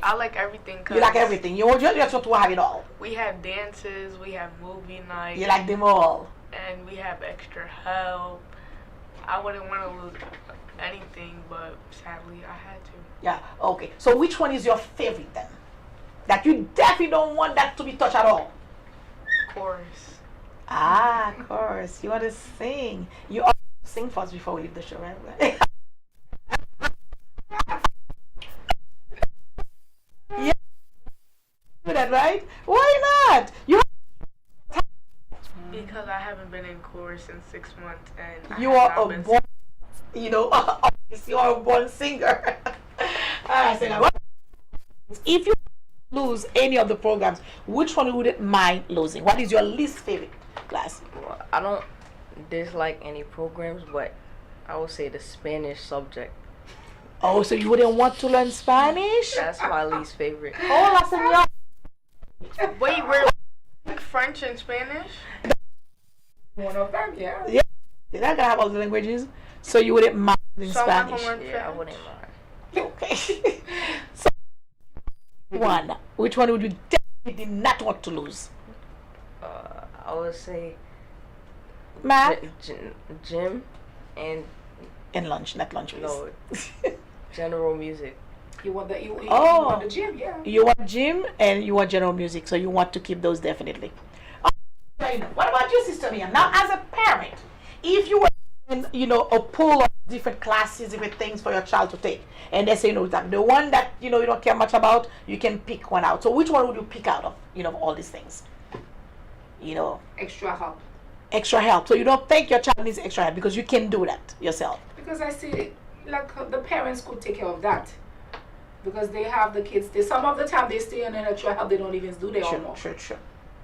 I like everything. You like everything. You just want to have it all. We have dances, we have movie nights. You like them all. And we have extra help. I wouldn't want to lose anything, but sadly I had to. Yeah, okay. So which one is your favorite then? That you definitely don't want that to be touched at all? Chorus. Chorus. You want to sing. You all sing first before we leave the show, right? Yeah. Do that, right? Why not? Because I haven't been in chorus in 6 months, and you are a born, you are a born singer. If you lose any of the programs, which one you wouldn't mind losing? What is your least favorite class? Well, I don't dislike any programs, but I would say the Spanish subject. Oh, so you wouldn't want to learn Spanish? That's my least favorite. Hola, señor. Wait, we're like French and Spanish? One of them, yeah. Yeah. Did I have all the languages? So you wouldn't mind in Spanish? Yeah, I wouldn't mind. Okay. So, which one would you definitely not want to lose? I would say Math? gym and lunch, not lunch, please. No, general music. You want the you want the gym, yeah. You want gym and you want general music, so you want to keep those definitely. What about you, Sister Mia? Now, as a parent, if you were in, a pool of different classes, different things for your child to take, and they say, that the one that you don't care much about, you can pick one out. So, which one would you pick out of all these things? Extra help. Extra help. So you don't think your child needs extra help because you can do that yourself. Because I see, like, the parents could take care of that. Because they have the kids. Some of the time they stay in an extra help. They don't even do their homework. Sure.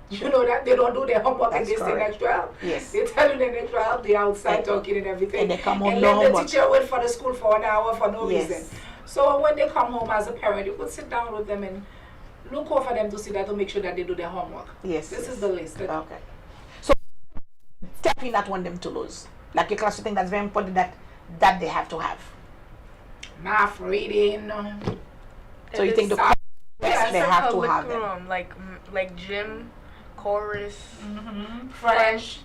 You know that they don't do their homework. That's and they stay in extra help. Yes. They tell you they're in extra help. They're outside talking and everything. And they come home and no let homework. the teacher wait for the school for an hour for no Yes. reason. So when they come home as a parent, you could sit down with them and look over them to see that, to make sure that they do their homework. Yes. This is the list. Okay. So definitely not want them to lose. Like your class, you think that's very important that they have to have. Math, reading. So you think the class, they have to have them. Like gym, chorus, French.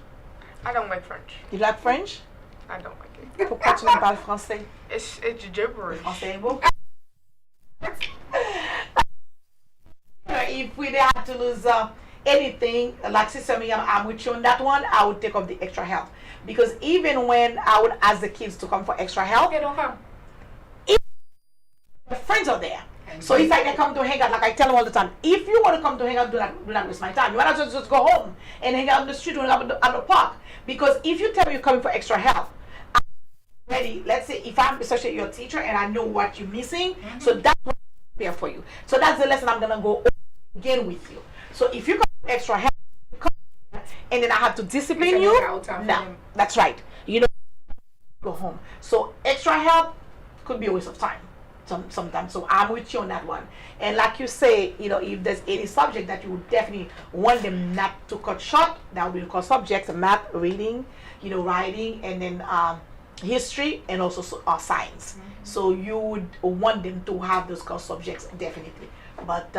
I don't like French. You like French? I don't like it. Pourquoi tu n'aimes pas le français? It's gibberish. Français est beau. If we had to lose anything, like Sister Miriam, I'm with you on that one, I would take off the extra help. Because even when I would ask the kids to come for extra help, They don't come. the friends are there. So it's like they come to hang out, like I tell them all the time, if you want to come to hang out, do not waste my time. You want to just go home and hang out on the street or at the park. Because if you tell me you're coming for extra help, I'm ready. Let's say if I'm especially your teacher and I know what you're missing, so that's what I'm prepare for you. So that's the lesson I'm going to go over again with you. So if you come for extra help, and then I have to discipline you, no, that's right. Go home. So extra help could be a waste of time. Sometimes. So I'm with you on that one. And like you say, if there's any subject that you would definitely want them not to cut short, that would be the core subjects: math, reading, writing, and then history, and also science. So you would want them to have those core subjects definitely. But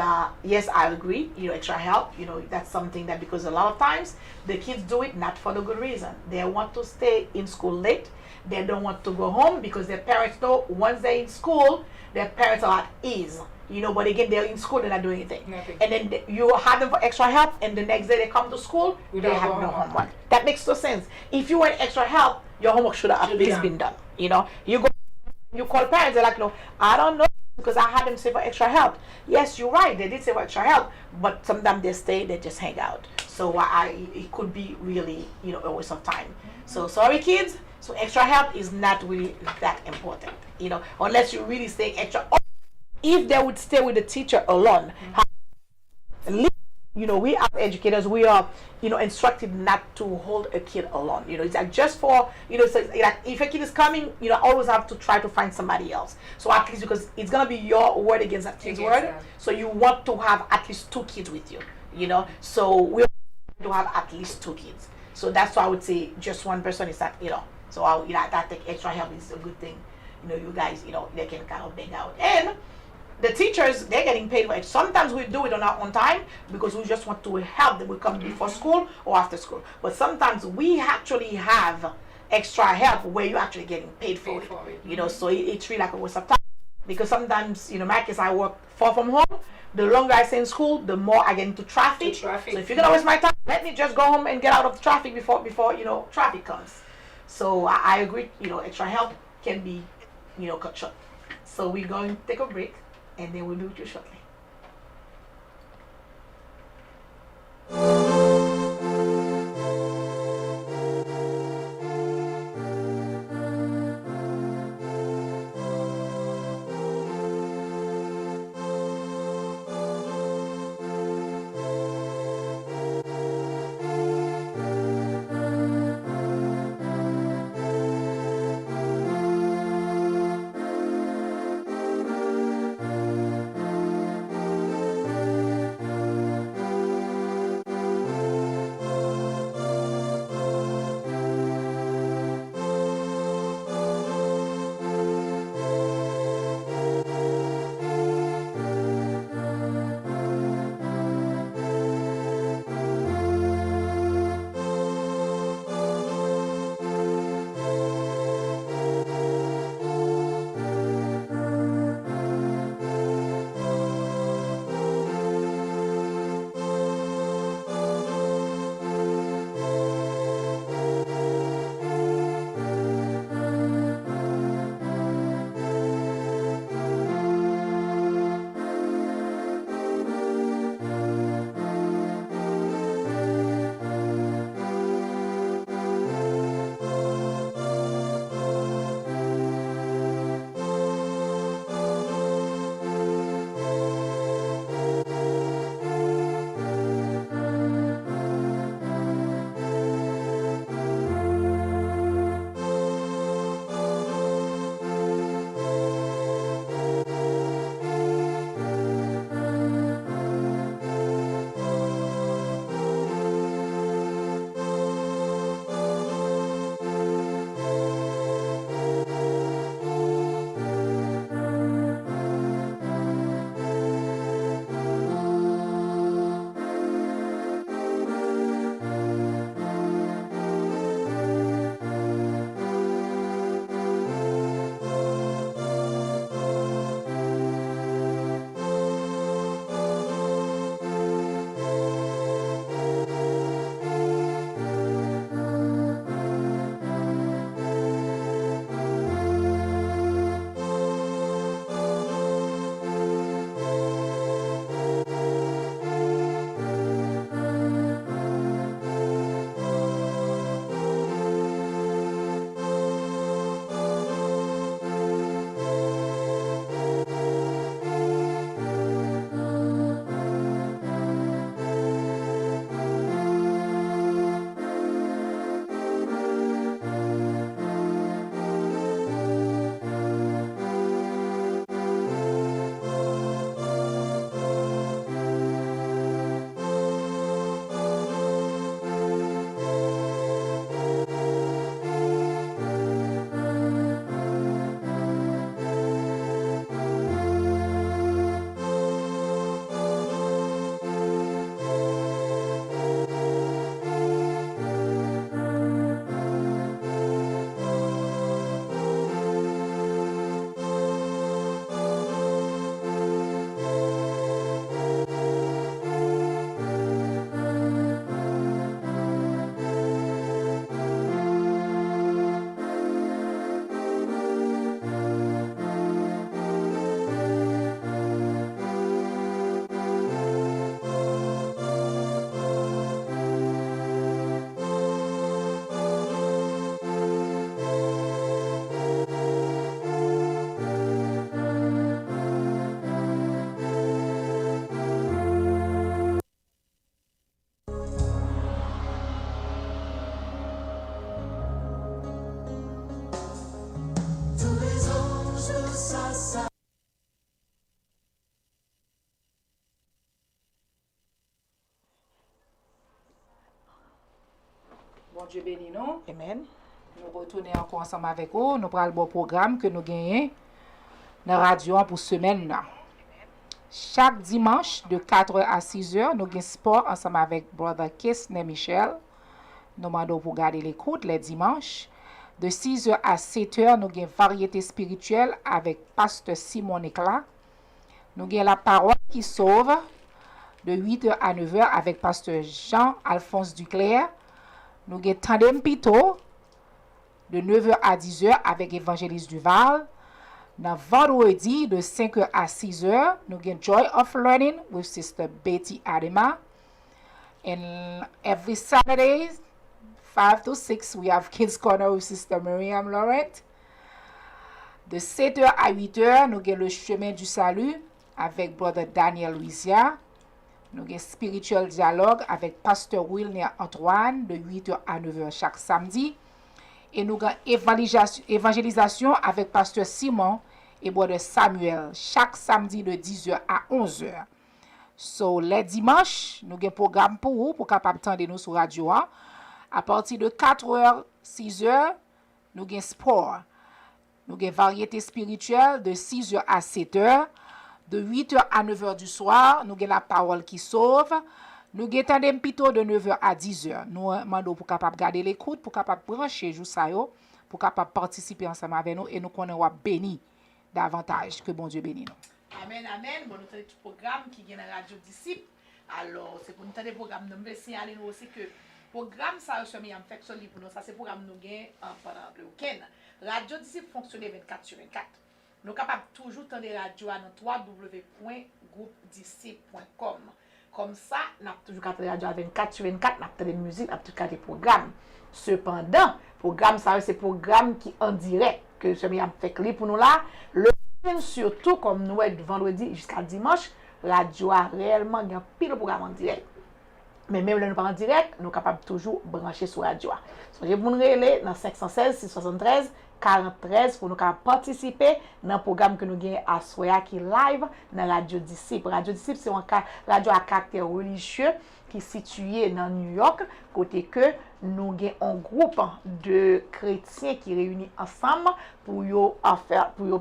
yes, I agree. Extra help. That's something that, because a lot of times the kids do it not for the good reason. They want to stay in school late. They don't want to go home because their parents know once they're in school, their parents are at ease. But again, they're in school, they're not doing anything. Nothing. And then you have them for extra help, and the next day they come to school, they have no homework. That makes no sense. If you want extra help, your homework should have at least been done. You go, you call parents, they're like, no, I don't know because I had them say for extra help. Yes, you're right, they did say for extra help, but sometimes they stay, they just hang out. So it could be really, a waste of time. So sorry, kids. So extra help is not really that important, unless you really stay extra. If they would stay with the teacher alone, we as educators, we are, instructed not to hold a kid alone. It's like just for, so like if a kid is coming, always have to try to find somebody else. So at least because it's gonna be your word against that kid's word. So you want to have at least 2 kids with you. So we want to have at least 2 kids. So that's why I would say just one person is not, So I think extra help is a good thing. You guys, they can kind of bang out. And the teachers, they're getting paid for it. Sometimes we do it on our own time because we just want to help them. We come before school or after school. But sometimes we actually have extra help where you're actually getting paid for it. So it's really like a waste of time. Because sometimes, my case, I work far from home. The longer I stay in school, the more I get into traffic. So if you're gonna waste my time, let me just go home and get out of the traffic before traffic comes. So I agree, extra help can be, cut short. So we're going to take a break, and then we'll be with you shortly. Dieu bénit nous. Amen. Nous retournons encore ensemble avec vous. Nous prenons le bon programme que nous gagnons dans la radio pour semaine. Chaque dimanche, de 4h à 6h, nous avons sport ensemble avec Brother Kisney Michel. Nous demandons pour garder l'écoute les dimanches. De 6h à 7h, nous avons variété spirituelle avec Pasteur Simon Éclat. Nous avons la parole qui sauve. De 8h à 9h avec Pasteur Jean-Alphonse Duclerc. Nous avons Tandem Pito. De 9h à 10h avec Évangéliste Duval. Dans vendredi, de 5h à 6h, nous avons Joy of Learning with Sister Betty Adema. And every Saturday, 5 to 6, we have Kids Corner with Sister Miriam Laurent. De 7h à 8h, nous avons le chemin du salut avec Brother Daniel Louisia. Nous avons Spiritual Dialogue avec Pasteur Wilner Antoine de 8h à 9h chaque samedi. Et nous avons évangélisation avec Pasteur Simon et Brother Samuel chaque samedi de 10h à 11h. So, les dimanches, nous avons un programme pour vous, pour capable attendre nous sur radio. À partir de 4h, 6h, nous avons sport. Nous avons variété spirituelle de 6h à 7h. De 8h à 9h du soir, nous avons la parole qui sauve. Nous avons Tandem Pito de 9h à 10h. Nous demandons pour capable garder l'écoute, pour capable brancher jou sa yo, pour capable participer ensemble avec nous et nous connaissons béni davantage. Que bon Dieu bénisse nous. Amen, amen. Bon, nous avons un programme qui vient dans la radio disciple. Alors, c'est pour nous avoir des programmes. Nous voulons signaler nous aussi que le programme, ça a mis en fait pour nous. Ça, c'est le programme nous gagnons pendant le week-end. Radio disciple fonctionne 24 sur 24. Nous sommes capables toujours de la radio à www.groupedisciples.com. Comme ça, nous avons toujours la radio à 24 sur 24, nous avons des musiques, nous avons toujours des programmes. Cependant, le programme, ça, c'est un programme qui est en direct, que je vais faire pour nous là. Le week-end, surtout, comme nous sommes vendredi jusqu'à dimanche, la radio a réellement un pile de programme en direct. Mais même là, nous pas en direct, nous sommes capables toujours brancher sur la radio. So, je vais vous relais dans 516 673 43 pour nous participer dans le programme que nous avons à Soya qui est live dans Radio Disciple. Radio Disciple, c'est une radio à caractère religieux qui est située dans New York, côté que nous avons un groupe de chrétiens qui réunissent ensemble pour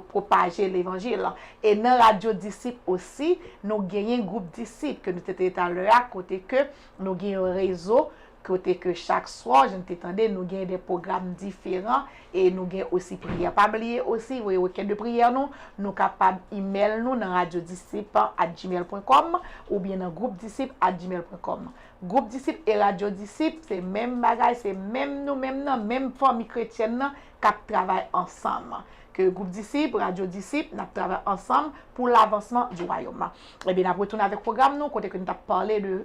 propager l'évangile. Et dans Radio Disciple aussi, nous avons un groupe disciples que nous étions tout à l'heure, côté que nous avons un réseau. Côté que chaque soir, je t'entendais, nous avons des programmes différents et nous avons aussi prière. Pas oublier aussi, oui, week-end de prière, nous sommes capables d'email nous dans radiodisciple@gmail.com ou bien dans groupedisciples@gmail.com. Groupe disciple et radio disciple, c'est même bagage, c'est même nous, même famille chrétienne qui travaillent ensemble. Que groupe disciple, radio disciple, nous travaillons ensemble pour l'avancement du royaume. Et bien, nous retournons avec le programme, nous, côté que nous avons parlé de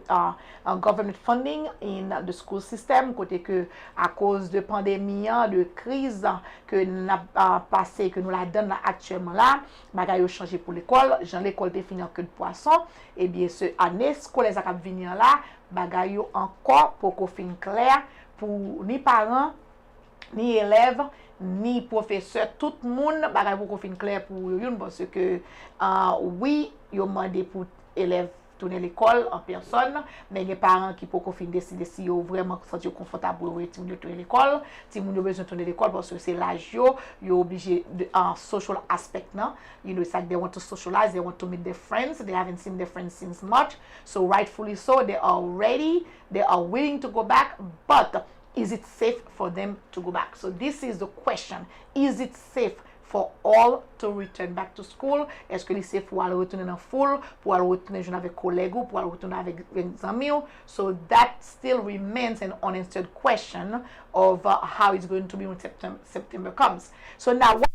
government funding in the school system, côté que à cause de pandémie, de crise que nous avons passé, que nous la donnons actuellement là, bagaille a changé pour l'école, l'école définie en queue de poisson, et bien, ce année scolaire qui va venir là, bagaille encore pour qu'on finisse clair pour ni parents, ni élèves, ni professeur, tout le monde bagay pour qu'on fin clair pour yon parce que oui, yon demandé pour élèves tourner l'école en personne, mais les parents qui pour qu'on fin décider si yon vraiment sentir confortable pour retourner l'école, si moun yon besoin tourner l'école parce que c'est l'âge yon obligé en social aspect non, you know, it's like they want to socialize, they want to meet their friends, they haven't seen their friends since March, so rightfully so, they are ready, they are willing to go back, but is it safe for them to go back? So this is the question. Is it safe for all to return back to school? Est-ce que c'est safe pour aller retourner dans foule, pour aller retourner jouer avec collègues, pour aller retourner avec les amis? So that still remains an unanswered question of how it's going to be when September comes. So now, what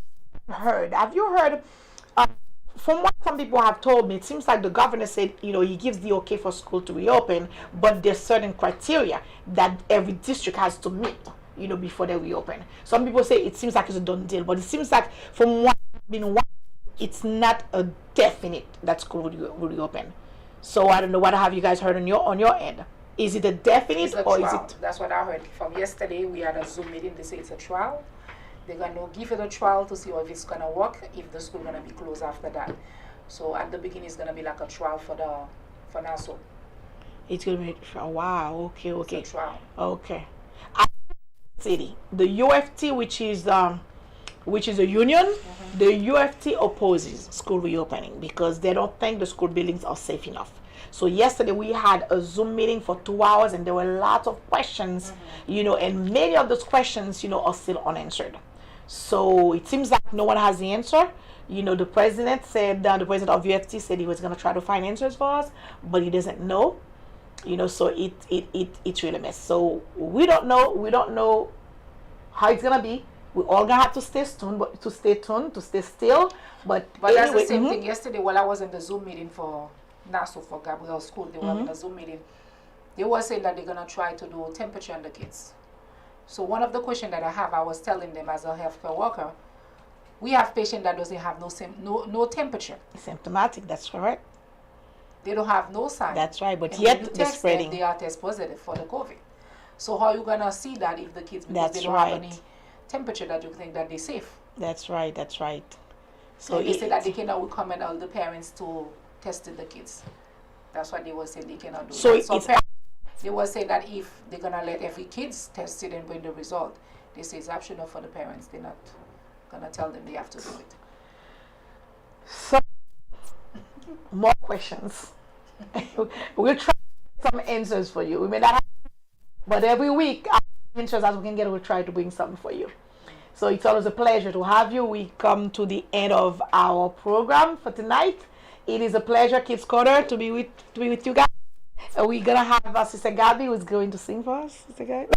have you heard? From what some people have told me, it seems like the governor said, you know, he gives the okay for school to reopen, but there's certain criteria that every district has to meet, you know, before they reopen. Some people say it seems like it's a done deal, but it seems like from what it's not a definite that school will reopen. So I don't know, what have you guys heard on your end? Is it a definite or trial. Is it? That's what I heard from yesterday. We had a Zoom meeting. They say it's a trial. They're going to give it a trial to see if it's going to work, if the school going to be closed after that. So at the beginning, it's going to be like a trial for Nassau. It's going to be, wow, okay. It's a trial. Okay. city. The UFT, which is a union, the UFT opposes school reopening because they don't think the school buildings are safe enough. So yesterday we had a Zoom meeting for 2 hours, and there were lots of questions, and many of those questions, are still unanswered. So it seems like no one has the answer. The president said, the president of UFT said he was going to try to find answers for us, but he doesn't know. So it's really a mess. So we don't know how it's gonna be. We all gonna have to stay tuned, to stay still. But anyway, that's the same mm-hmm. thing. Yesterday, while I was in the Zoom meeting for Nassau for Gabriel School, they were in a Zoom meeting. They were saying that they're gonna try to do temperature on the kids. So one of the questions that I was telling them as a healthcare worker, we have patients that doesn't have no temperature. Symptomatic. That's correct. They don't have no sign. That's right, but and yet they're spreading. They are test positive for the COVID. So how are you gonna see that if the kids, because That's they don't right. have any temperature, that you think that they're safe? That's right. So they say that they cannot recommend all the parents to test the kids. That's what they were saying they cannot do. So that. They were saying that if they're gonna let every kids test it and bring the result, they say it's optional for the parents. They're not gonna tell them they have to do it. So more questions. We'll try some answers for you. We may not have, but every week, as many answers as we can get, we'll try to bring something for you. So it's always a pleasure to have you. We come to the end of our program for tonight. It is a pleasure, Kids Corner, to be with you guys. We're gonna have Sister Gabby, who's going to sing for us. Sister Gabby.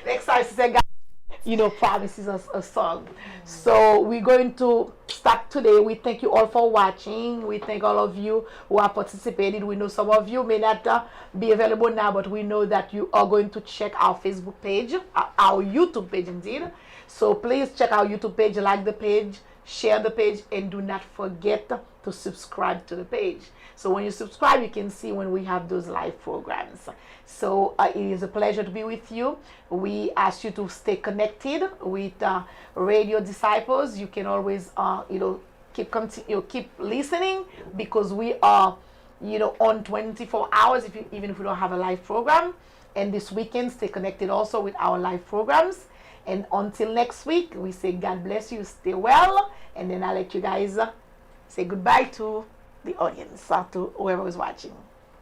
Next time, Sister Gabby, promises us a song. So we're going to start today. We thank you all for watching. We thank all of you who have participated. We know some of you may not be available now, but we know that you are going to check our Facebook page, our YouTube page indeed. So please check our YouTube page, like the page, share the page, and do not forget to subscribe to the page. So when you subscribe, you can see when we have those live programs. So it is a pleasure to be with you. We ask you to stay connected with Radio Disciples. You can always, keep listening, because we are, on 24 hours, even if we don't have a live program. And this weekend, stay connected also with our live programs. And until next week, we say God bless you, stay well, and then I'll let you guys say goodbye to the audience, to whoever is watching.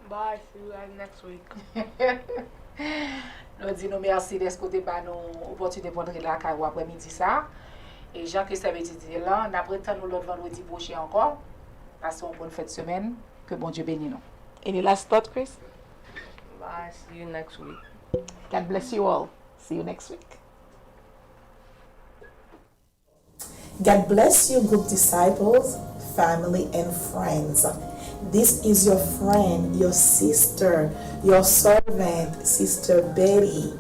Bye, see you guys next week. Nous disons merci d'escouter par nos opportunités pour entrer là ou après-midi ça. Et Jean-Christ avait dit là, n'après nous l'autre vendredi prochain encore. Passons une bonne fête de semaine. Que bon Dieu bénisse nous. Any last thought, Chris? Bye. See you next week. God bless you all. See you next week. God bless you, Groupe Disciples, family and friends. This is your friend, your sister, your servant, Sister Betty,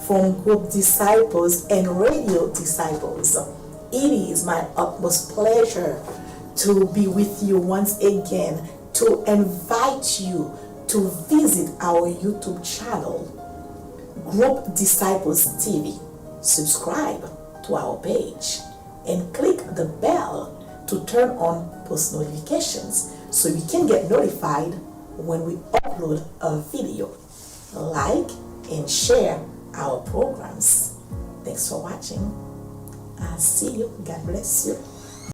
from Groupe Disciples and Radio Disciples. It is my utmost pleasure to be with you once again, to invite you to visit our YouTube channel, Groupe Disciples TV. Subscribe to our page and click the bell to turn on post notifications so you can get notified when we upload a video. Like and share our programs. Thanks for watching. I'll see you. God bless you.